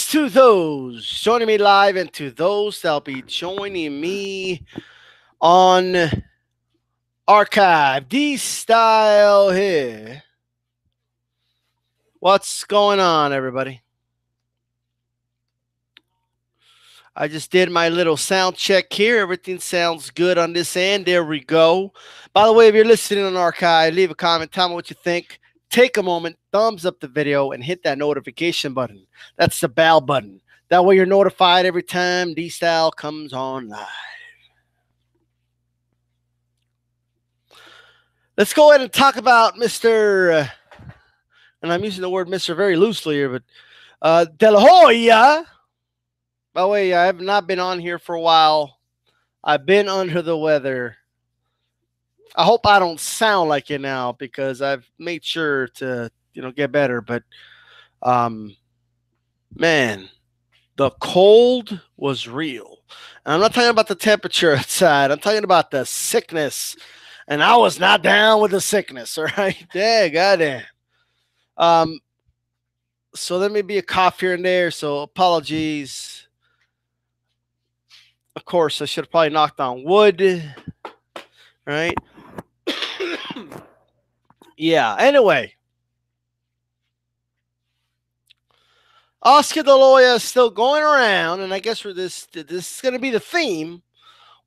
to those joining me live and to those that'll be joining me on archive. D style here. What's going on, everybody? I just did my little sound check here. Everything sounds good on this end. There we go. By the way, if you're listening on archive, leave a comment. Tell me what you think. Take a moment, thumbs up the video, and hit that notification button. That's the bell button. That way you're notified every time D-Style comes on live. Let's go ahead and talk about Mr. And I'm using the word Mr. very loosely here, but De La Hoya. By the way, I have not been on here for a while. I've been under the weather. I hope I don't sound like it now because I've made sure to, get better. But, man, the cold was real. And I'm not talking about the temperature outside. I'm talking about the sickness. And I was not down with the sickness, all right? Yeah, goddamn. So there may be a cough here and there, so apologies. Of course, I should have probably knocked on wood, right? Yeah, anyway. Oscar De La Hoya is still going around, and I guess for this is going to be the theme.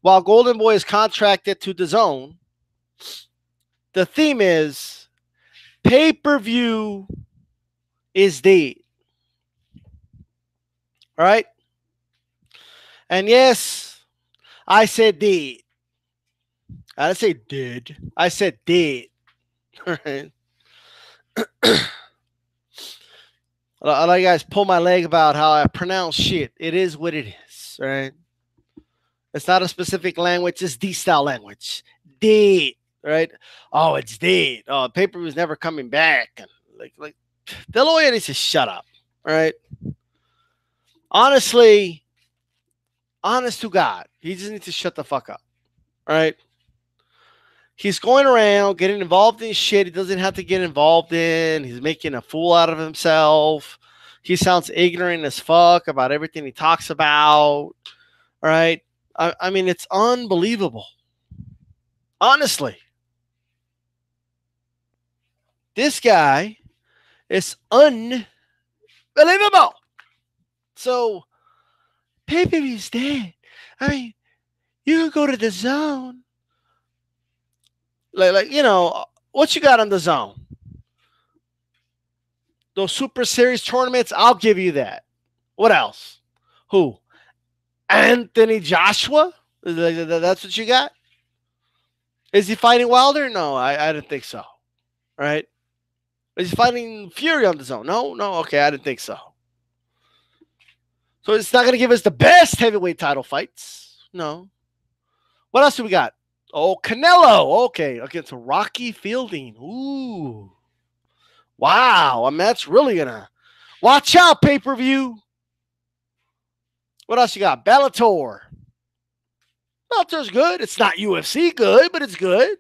While Golden Boy is contracted to DAZN, the theme is pay-per-view is dead. All right? And yes, I said dead. I didn't say did. I said dead. All right? A lot of you guys pull my leg about how I pronounce shit. It is what it is, right? It's not a specific language. It's D-style language. Dead, right? Oh, it's dead. Oh, pay-per-view is never coming back. And like, De La Hoya needs to shut up, all right? Honestly, honest to God, he just needs to shut the fuck up, all right? He's going around getting involved in shit he doesn't have to get involved in. He's making a fool out of himself. He sounds ignorant as fuck about everything he talks about. All right. I mean, it's unbelievable. Honestly. This guy is unbelievable. So, pay-per-view's dead. I mean, you could go to DAZN. Like, what you got on DAZN? Those Super Series tournaments, I'll give you that. What else? Who? Anthony Joshua? That's what you got? Is he fighting Wilder? No, I didn't think so. All right? Is he fighting Fury on DAZN? No, okay, I didn't think so. So it's not going to give us the best heavyweight title fights. No. What else do we got? Oh, Canelo. Okay, against Rocky Fielding. Ooh. Wow. I mean, that's really going to... Watch out, pay-per-view. What else you got? Bellator. Bellator's good. It's not UFC good, but it's good.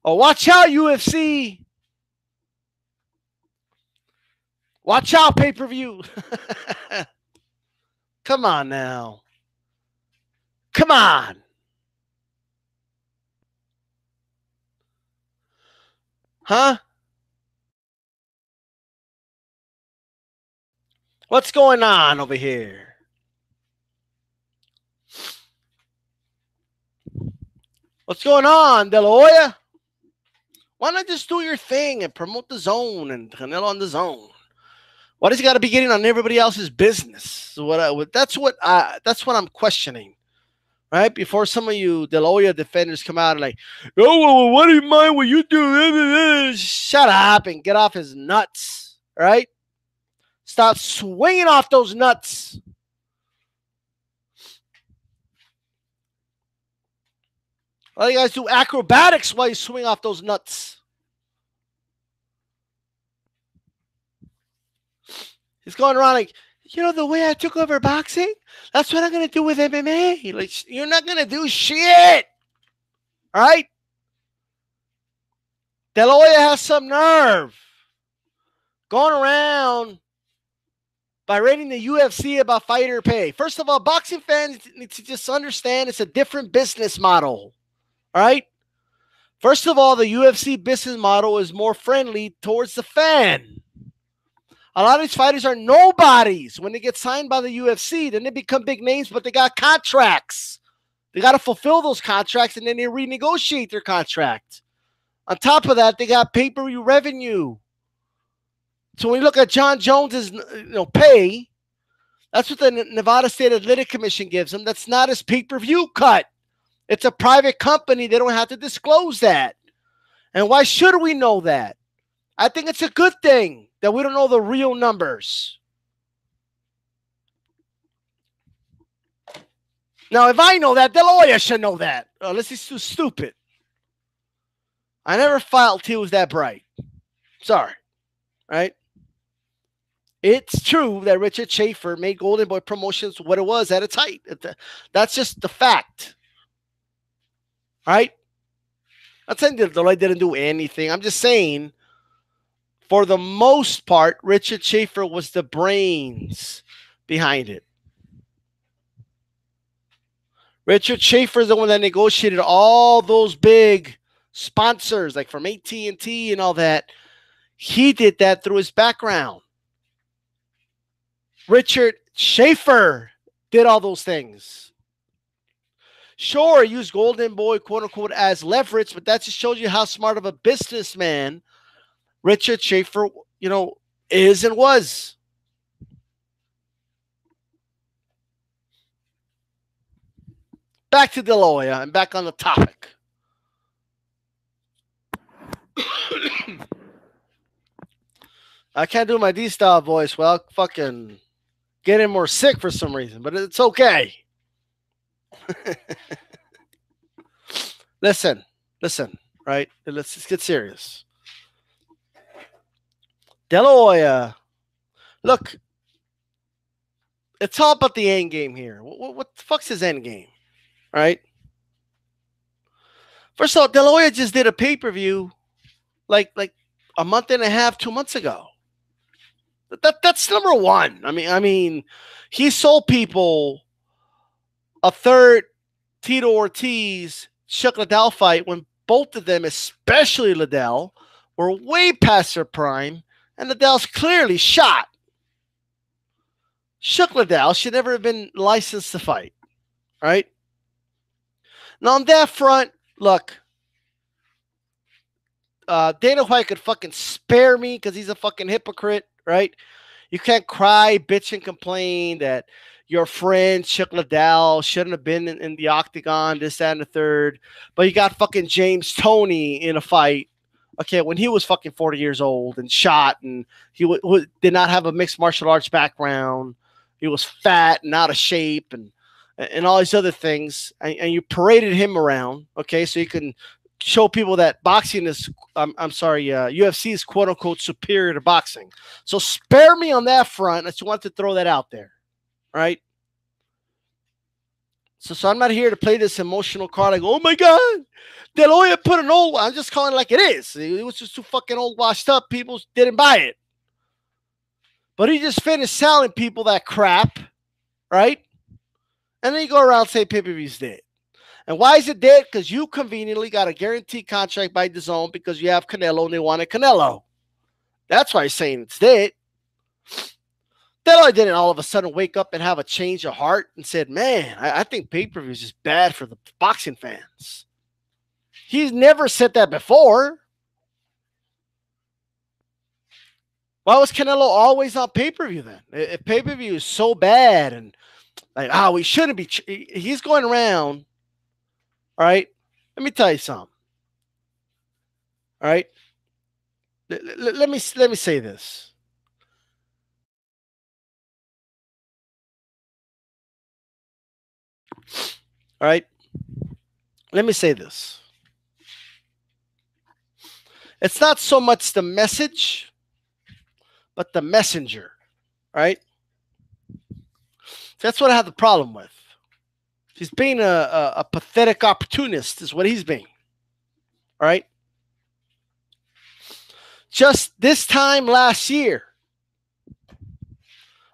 Oh, watch out, UFC. Watch out, pay-per-view. Come on now. Come on. Huh? What's going on over here? What's going on, De La Hoya? Why not just do your thing and promote DAZN and Canelo on DAZN? Why does he got to be getting on everybody else's business? So that's what I'm questioning, right? Before some of you De La Hoya defenders come out and like, oh, well, what do you mind what you do? Shut up and get off his nuts, right? Stop swinging off those nuts. All you guys do acrobatics while you swing off those nuts. He's going around like, the way I took over boxing, that's what I'm going to do with MMA. Like, you're not going to do shit. All right? De La Hoya has some nerve. Going around by rating the UFC about fighter pay. First of all, boxing fans need to just understand it's a different business model. All right? First of all, the UFC business model is more friendly towards the fan. A lot of these fighters are nobodies when they get signed by the UFC. Then they become big names, but they got contracts. They got to fulfill those contracts, and then they renegotiate their contract. On top of that, they got pay-per-view revenue. So when you look at John Jones's pay, that's what the Nevada State Athletic Commission gives him. That's not his pay-per-view cut. It's a private company. They don't have to disclose that. And why should we know that? I think it's a good thing that we don't know the real numbers. Now, if I know that, De La Hoya should know that. Unless he's too stupid. I never felt he was that bright. Sorry. Right? It's true that Richard Schaefer made Golden Boy Promotions what it was at its height. That's just the fact. Right? I'm not saying that De La Hoya didn't do anything. I'm just saying, for the most part, Richard Schaefer was the brains behind it. Richard Schaefer is the one that negotiated all those big sponsors, like from AT&T and all that. He did that through his background. Richard Schaefer did all those things. Sure, he used Golden Boy, quote unquote, as leverage, but that just shows you how smart of a businessman Richard Schaefer, is and was. Back to De La Hoya and back on the topic. I can't do my D-style voice without fucking getting more sick for some reason, but it's okay. Listen, right? Let's get serious. De La Hoya, look, it's all about the end game here. What the fuck's his end game? Right? First of all, De La Hoya just did a pay-per-view like a month and a half, 2 months ago. That's number one. I mean, he sold people a third Tito Ortiz Chuck Liddell fight when both of them, especially Liddell, were way past their prime, and Liddell's clearly shot. Chuck Liddell should never have been licensed to fight. Right? Now, on that front, look, Dana White could fucking spare me because he's a fucking hypocrite, right? You can't cry, bitch, and complain that your friend Chuck Liddell shouldn't have been in the octagon, this, that, and the third. But you got fucking James Toney in a fight, okay, when he was fucking 40 years old and shot, and he did not have a mixed martial arts background. He was fat and out of shape and all these other things, and you paraded him around, okay, so you can show people that boxing is, UFC is quote unquote superior to boxing. So spare me on that front. I just want to throw that out there, right? So I'm not here to play this emotional card like, oh my God, De La Hoya put an old, I'm just calling it like it is. It was just too fucking old, washed up. People didn't buy it. But he just finished selling people that crap, right? And then you go around and say pay-per-view's dead. And why is it dead? Because you conveniently got a guaranteed contract by DAZN because you have Canelo and they wanted Canelo. That's why he's saying it's dead. De La Hoya didn't all of a sudden wake up and have a change of heart and said, man, I think pay-per-view is just bad for the boxing fans. He's never said that before. Why was Canelo always on pay-per-view then? If pay-per-view is so bad and like, we shouldn't be. He's going around. All right. Let me tell you something. All right. Let me say this. All right. Let me say this. It's not so much the message, but the messenger. All right. That's what I have the problem with. He's being a pathetic opportunist is what he's being. All right. Just this time last year,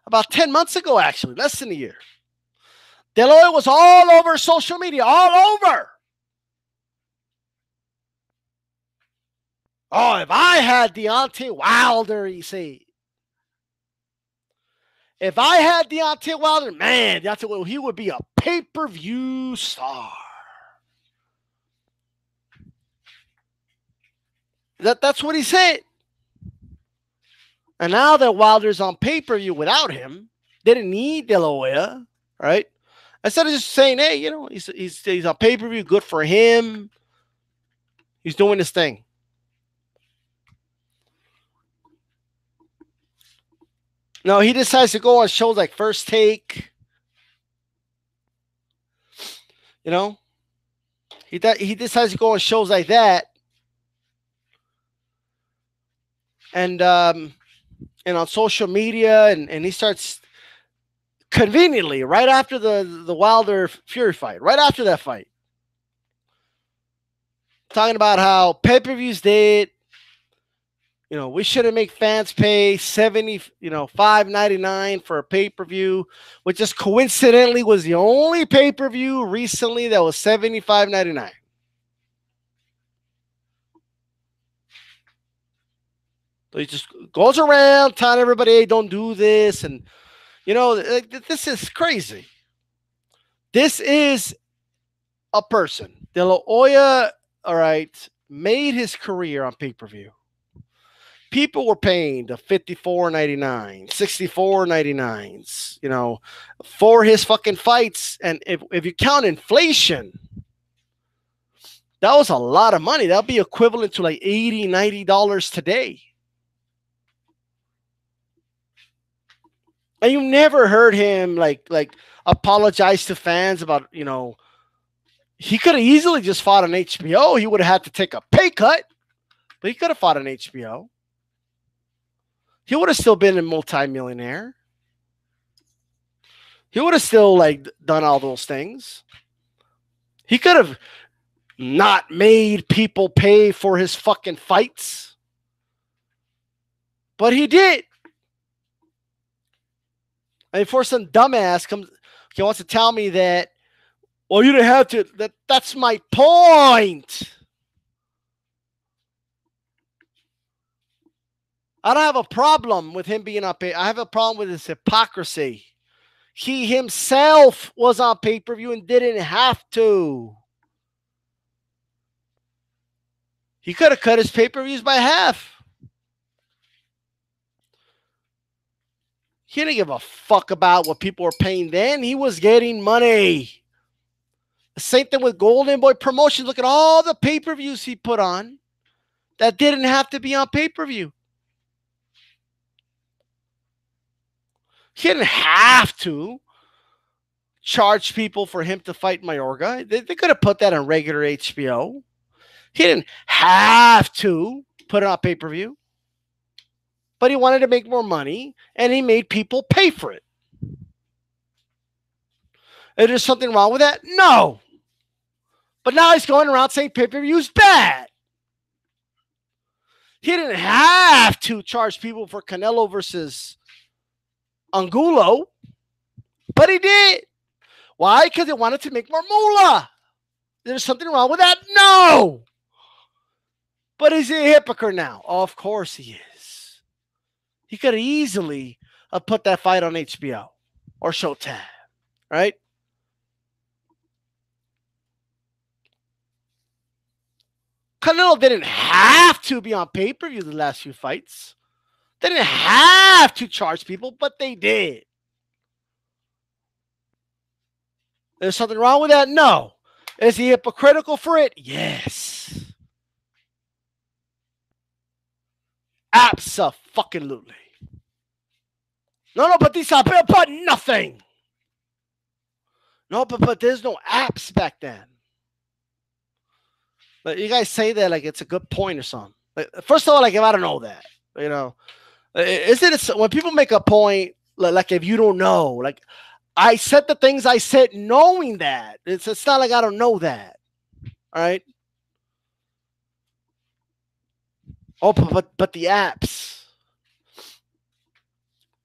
About 10 months ago, actually, less than a year. De La Hoya was all over social media, all over. Oh, if I had Deontay Wilder, he said. If I had Deontay Wilder, man, Deontay Wilder, he would be a pay-per-view star. That's what he said. And now that Wilder's on pay-per-view without him, they didn't need De La Hoya, right? Instead of just saying, hey, you know, he's on pay-per-view, good for him. He's doing his thing. No, he decides to go on shows like First Take. You know, he decides to go on shows like that, and on social media, and he starts conveniently right after the Wilder Fury fight, right after that fight, talking about how pay-per-views did. You know, we shouldn't make fans pay $5.99 for a pay-per-view, which just coincidentally was the only pay-per-view recently that was $75.99. So he just goes around telling everybody, hey, don't do this. And, you know, this is crazy. This is a person. De La Hoya, all right, made his career on pay-per-view. People were paying the $54.99, $64.99s, you know, for his fucking fights. And if you count inflation, that was a lot of money. That would be equivalent to like $80, $90 today. And you never heard him like apologize to fans about, you know, he could have easily just fought on HBO. He would have had to take a pay cut, but he could have fought on HBO. He would have still been a multimillionaire. He would have still like done all those things. He could have not made people pay for his fucking fights, but he did. And before some dumbass comes, he wants to tell me that, well, you didn't have to. That's my point. I don't have a problem with him being on pay. I have a problem with his hypocrisy. He himself was on pay-per-view and didn't have to. He could have cut his pay-per-views by half. He didn't give a fuck about what people were paying then. He was getting money. The same thing with Golden Boy Promotions. Look at all the pay-per-views he put on that didn't have to be on pay-per-view. He didn't have to charge people for him to fight Mayorga. They could have put that on regular HBO. He didn't have to put it on pay-per-view. But he wanted to make more money, and he made people pay for it. Is there something wrong with that? No. But now he's going around saying pay-per-view is bad. He didn't have to charge people for Canelo versus Angulo, but he did. Why? Because he wanted to make more moolah. There's something wrong with that? No. But is he a hypocrite now? Of course he is. He could have easily put that fight on HBO or Showtime, right? Canelo didn't have to be on pay-per-view the last few fights. They didn't have to charge people, but they did. There's something wrong with that? No. Is he hypocritical for it? Yes. Abso-fucking-lutely. No, but these are but nothing. No, but there's no apps back then. But you guys say that like it's a good point or something. Like, first of all, like if I don't know that, you know, isn't it when people make a point like if you don't know, like I said the things I said knowing that it's not like I don't know that, all right? Oh, but the apps.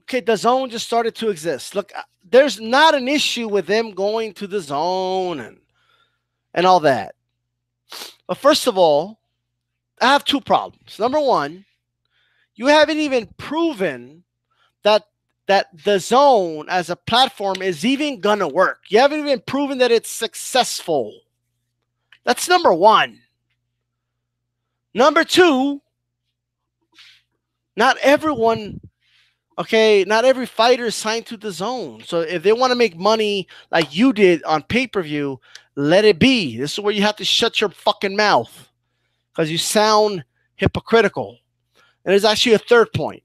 okay, the zone just started to exist. Look, there's not an issue with them going to the zone and all that. But first of all, I have two problems. Number one, you haven't even proven that the zone as a platform is even gonna work. You haven't even proven that it's successful. That's number one. Number two, not everyone, okay, not every fighter is signed to the zone. So if they want to make money like you did on pay-per-view, let it be. This is where you have to shut your fucking mouth because you sound hypocritical. And there's actually a third point.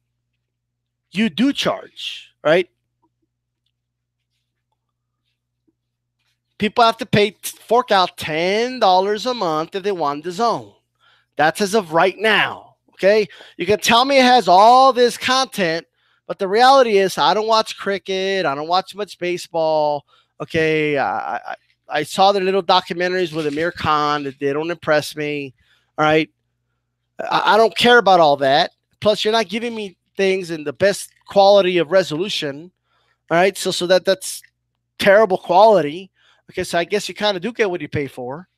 You do charge, right? People have to fork out $10 a month if they want the zone. That's as of right now, okay? You can tell me it has all this content, but the reality is I don't watch cricket. I don't watch much baseball, okay? I saw the little documentaries with Amir Khan. They don't impress me, all right? I don't care about all that. Plus, you're not giving me things in the best quality of resolution, all right? So that's terrible quality. Okay, so I guess you kind of do get what you pay for.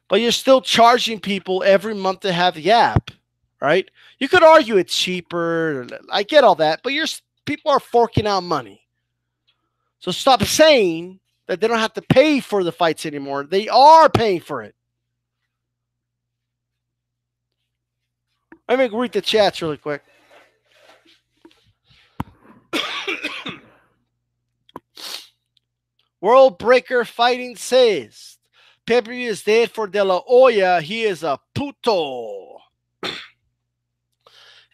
But you're still charging people every month to have the app, right? You could argue it's cheaper. I get all that, but people are forking out money. So stop saying that they don't have to pay for the fights anymore. They are paying for it. Let me read the chats really quick. World Breaker Fighting says, pay-per-view is dead for De La Hoya. He is a puto.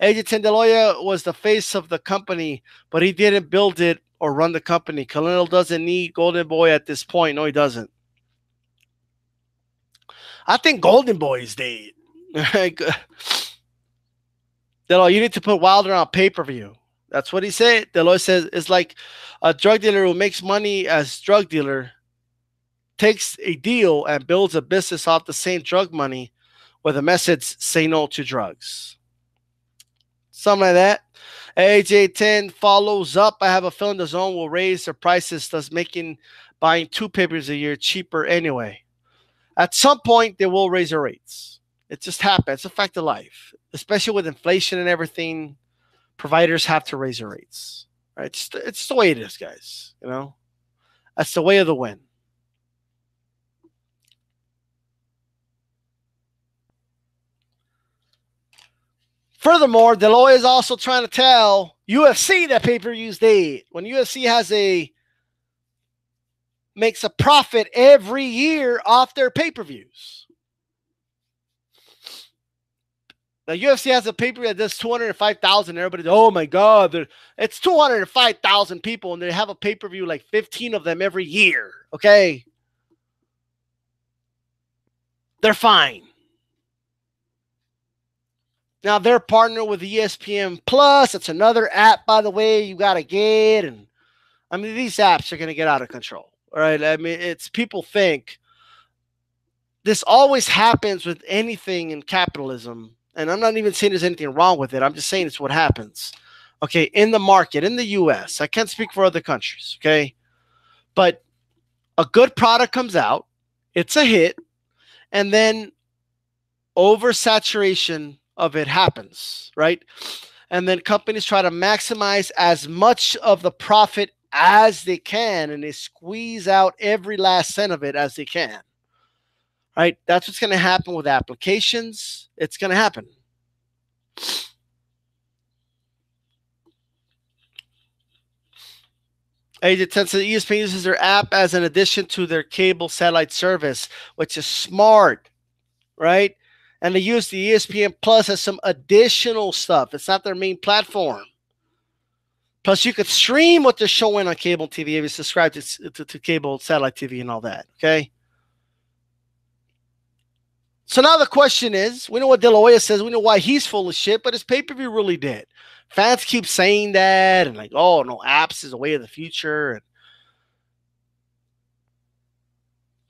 AJ De La Hoya was the face of the company, but he didn't build it or run the company. Colonel doesn't need Golden Boy at this point. No, he doesn't. I think Golden Boy is dead. De La Hoya, you need to put Wilder on pay-per-view. That's what he said. De La Hoya says it's like a drug dealer who makes money as drug dealer takes a deal and builds a business off the same drug money with a message, say no to drugs. Something like that. AJ10 follows up. I have a feeling the zone will raise their prices, thus making buying 2 papers a year cheaper anyway. At some point, they will raise their rates. It just happens. It's a fact of life. Especially with inflation and everything, providers have to raise their rates. Right? It's the way it is, guys. You know? That's the way of the wind. Furthermore, De La Hoya is also trying to tell UFC that pay-per-view's dead. When UFC makes a profit every year off their pay-per-views. Now, UFC has a pay-per-view that does 205,000. Everybody's, oh my God, it's 205,000 people, and they have a pay-per-view like 15 of them every year. Okay? They're fine. Now, they're partnered with ESPN Plus. It's another app, by the way, you got to get. And I mean, these apps are going to get out of control. All right? I mean, it's people think this always happens with anything in capitalism. And I'm not even saying there's anything wrong with it. I'm just saying it's what happens. Okay, in the market, in the U.S. I can't speak for other countries, okay? But a good product comes out. It's a hit. And then oversaturation of it happens, right? And then companies try to maximize as much of the profit as they can, and they squeeze out every last cent of it as they can. Right? That's what's going to happen with applications. It's going to happen. AJ says ESPN uses their app as an addition to their cable satellite service, which is smart, right? And they use the ESPN Plus as some additional stuff. It's not their main platform. Plus, you could stream what they're showing on cable TV if you subscribe to cable satellite TV and all that, okay? So now the question is, we know what De La Hoya says. We know why he's full of shit, but his pay-per-view really did. Fans keep saying that and like, oh, no, apps is the way of the future. And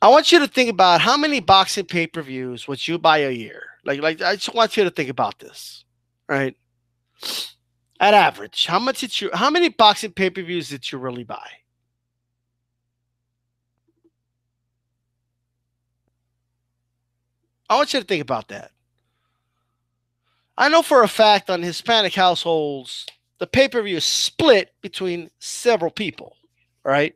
I want you to think about how many boxing pay-per-views would you buy a year? Like I just want you to think about this. right? At average, how many boxing pay-per-views did you really buy? I want you to think about that. I know for a fact on Hispanic households, the pay-per-view is split between several people, right?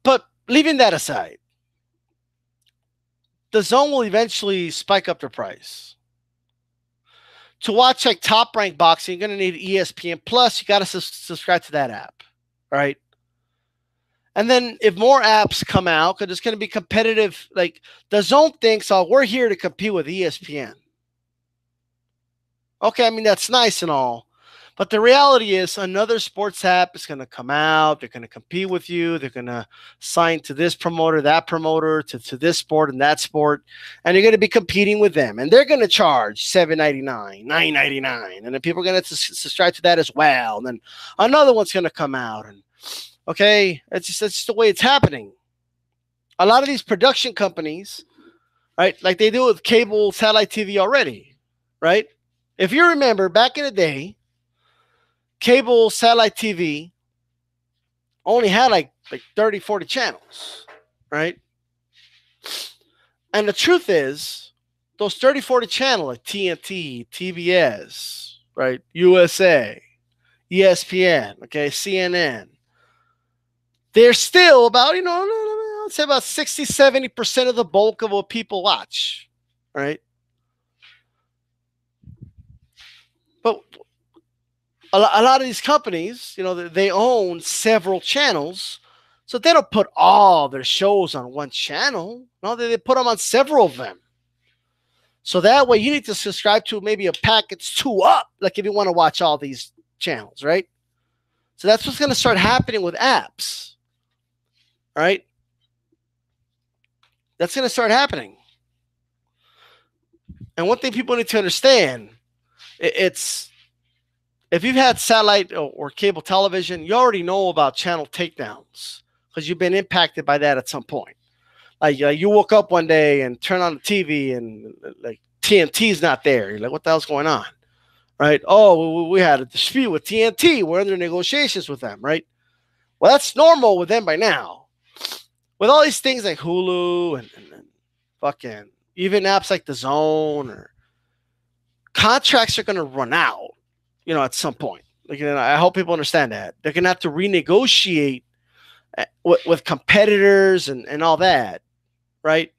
But leaving that aside, the zone will eventually spike up the price. To watch like top ranked boxing, you're going to need ESPN Plus. You got to subscribe to that app, right? And then if more apps come out, because it's going to be competitive, like the zone thinks, oh, we're here to compete with ESPN. Okay, I mean, that's nice and all. But the reality is another sports app is going to come out. They're going to compete with you. They're going to sign to this promoter, that promoter, to this sport and that sport. And you're going to be competing with them. And they're going to charge $7.99, $9.99. And then people are going to subscribe to that as well. And then another one's going to come out. And okay, that's just the way it's happening. A lot of these production companies, right, like they do with cable satellite TV already, right? If you remember back in the day, cable satellite TV only had like 30, 40 channels, right? And the truth is, those 30, 40 channels like TNT, TBS, right? USA, ESPN, okay, CNN, they're still about, I'd say about 60, 70% of the bulk of what people watch, right? But a lot of these companies, they own several channels, so they don't put all their shows on one channel. No, they put them on several of them. So that way you need to subscribe to maybe a package 2 up, like if you want to watch all these channels, right? So that's what's going to start happening with apps, right? That's going to start happening. And one thing people need to understand, it's if you've had satellite or cable television, you already know about channel takedowns because you've been impacted by that at some point. Like you woke up one day and turn on the TV and like TNT's not there. You're like, what the hell's going on? Right? Oh, we had a dispute with TNT. We're under negotiations with them, right? Well, that's normal with them by now. With all these things like Hulu and fucking even apps like The Zone, or contracts are going to run out, at some point. Like, I hope people understand that. They're going to have to renegotiate with competitors and all that, right?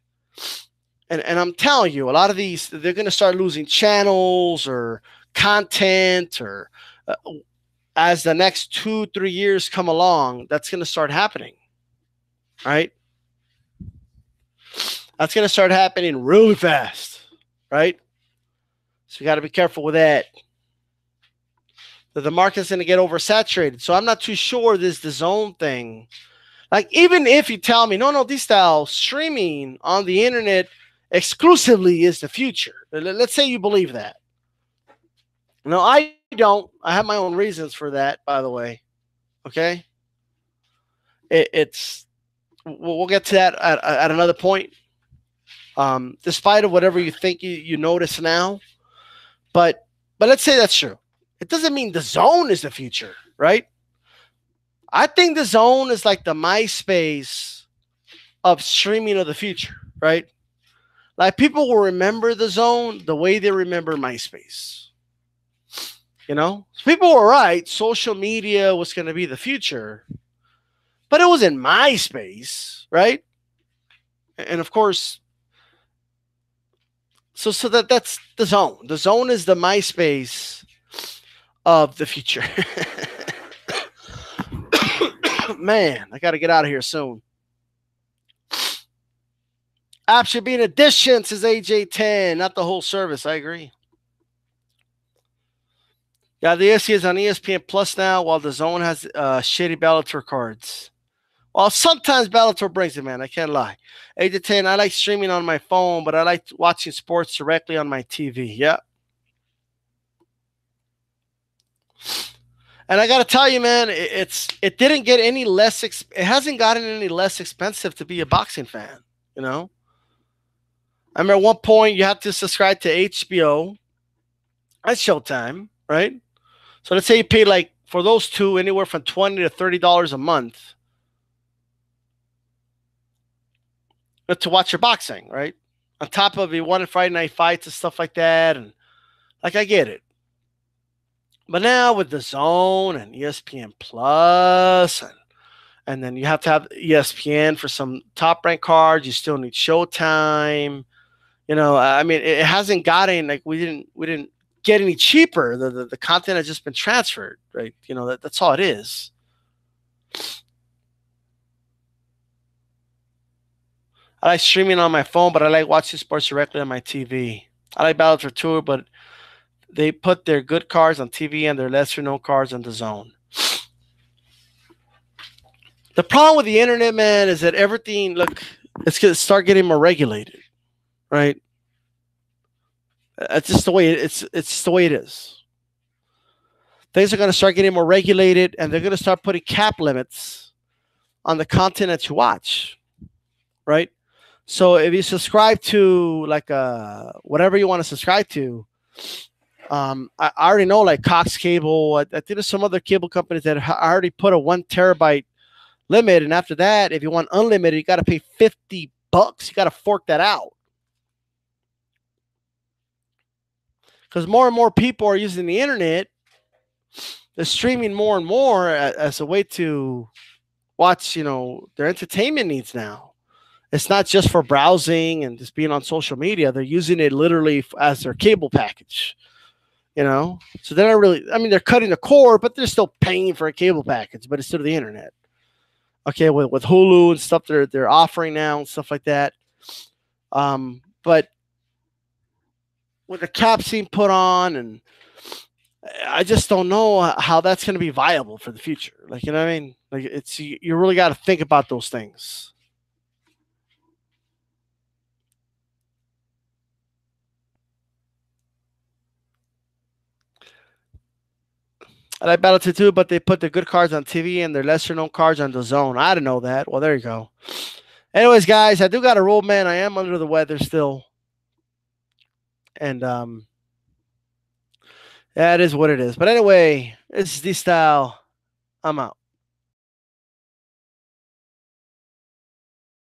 And I'm telling you, a lot of these, they're going to start losing channels or content, or as the next 2-3 years come along, that's going to start happening, right? That's going to start happening really fast, right? So you got to be careful with that. The market's going to get oversaturated. So I'm not too sure the zone thing. Like, even if you tell me, no, this style streaming on the internet exclusively is the future. Let's say you believe that. No, I don't. I have my own reasons for that, by the way. Okay? We'll get to that at another point. Despite of whatever you think you notice now. But let's say that's true. It doesn't mean the zone is the future, right? I think the zone is like the MySpace of streaming of the future, right? Like, people will remember the zone the way they remember MySpace. People were right. Social media was going to be the future, but it was in MySpace, right? And of course, so that's the zone. The zone is the MySpace of the future. Man, I got to get out of here soon. App should be an addition, says AJ10, not the whole service. I agree. Yeah, the UFC is on ESPN Plus now, while the Zone has shitty Bellator cards. Well, sometimes Bellator brings it, man. I can't lie. AJ10, I like streaming on my phone, but I like watching sports directly on my TV. Yeah. And I got to tell you, man, it didn't get any less. It hasn't gotten any less expensive to be a boxing fan. I remember at one point you had to subscribe to HBO and Showtime, right? So let's say you pay like for those two anywhere from $20 to $30 a month to watch your boxing, right? On top of you wanted Friday night fights and stuff like that, and like I get it. But now with the Zone and ESPN Plus, and then you have to have ESPN for some top rank cards. You still need Showtime. I mean, it hasn't gotten like we didn't get any cheaper. The content has just been transferred, right? That's all it is. I like streaming on my phone, but I like watching sports directly on my TV. I like Battle for Tour, but they put their good cards on TV and their lesser known cards on the Zone. The problem with the internet, man, is that everything it's gonna start getting more regulated, right? It's just the way it's just the way it is. Things are going to start getting more regulated, and they're going to start putting cap limits on the content that you watch, right? So if you subscribe to like whatever you want to subscribe to, I already know like Cox Cable. I think there's some other cable companies that already put a 1 terabyte limit, and after that, if you want unlimited, you got to pay $50. You got to fork that out because more and more people are using the internet. They're streaming more and more as a way to watch, their entertainment needs now. It's not just for browsing and just being on social media. They're using it literally as their cable package, So they're not really, I mean, they're cutting the cord, but they're still paying for a cable package, but it's still the internet. Okay, with Hulu and stuff they're offering now and stuff like that. But with the caps being put on, and I just don't know how that's going to be viable for the future. Like, you know what I mean? Like, you really got to think about those things. I like Battle 2, but they put the good cards on TV and their lesser known cards on the Zone. I didn't know that. Well, there you go. Anyways, guys, I do got a roll, man. I am under the weather still. And that is what it is. But anyway, this is D Style. I'm out.